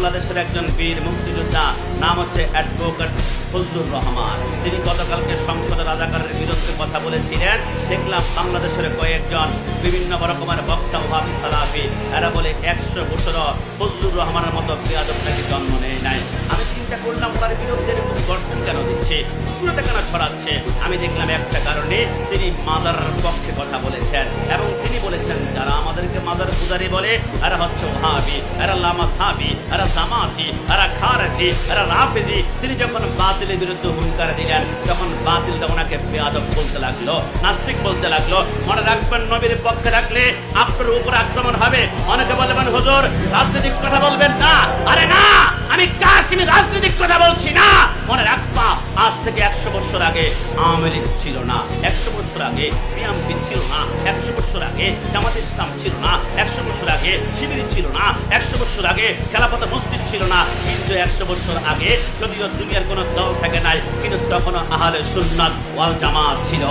বাংলাদেশের একজন বীর মুক্তিযোদ্ধা, নাম হচ্ছে অ্যাডভোকেট ফজলুর রহমান। তিনি গতকালকে সংসদে রাজাকারের বিরুদ্ধে কথা বলেছিলেন। দেখলাম বাংলাদেশের কয়েকজন বিভিন্ন রকমের বক্তা ওহাবি সালাফি এরা বলে 100 বছর ফজলুর রহমানের মতো বেয়াদব নাকি জন্ম নেয় নাই। আমি চিন্তা করলাম তার বিরুদ্ধে এরকম গর্জন কেন দিচ্ছে, পুরোটা কেন ছড়াচ্ছে। আমি দেখলাম একটা কারণে, তিনি মাজারের পক্ষে কথা বলেছেন এবং তিনি বলেছেন যারা আমাদেরকে মাজার পূজারি বলে এরা হচ্ছে ওহাবি, এরা লামাজহাবি, এরা জামাতি, এরা খারেজি, এরা রাফেজি। তিনি যখন বাতিলের বিরুদ্ধে হুঙ্কার দিলেন তখন বাতিলটা ওনাকে বেয়াদব বলতে লাগলো, নাস্তিক বলতে লাগলো। মনে রাখবেন নবীর পক্ষে রাখলে আপনার উপর আক্রমণ হবে। অনেকে বলবেন হুজুর রাজনৈতিক কথা বলবেন না। আরে না, আমি কাশিমি রাজনৈতিক কথা বলছি না। মনে রাখবা আজ থেকে 100 বছর আগে আওয়ামী লীগ ছিল না, 100 বছর আগে বিএনপি ছিল না, 100 বছর আগে জামাত ইসলাম ছিল না, 100 বছর আগে শিবির ছিল না, 100 বছর আগে খেলাফত মজলিস ছিল না। কিন্তু 100 বছর আগে যদিও দুনিয়ার কোনো দল থাকে নাই, কিন্তু তখনও আহলে সুন্নাত ওয়াল জামাত ছিল।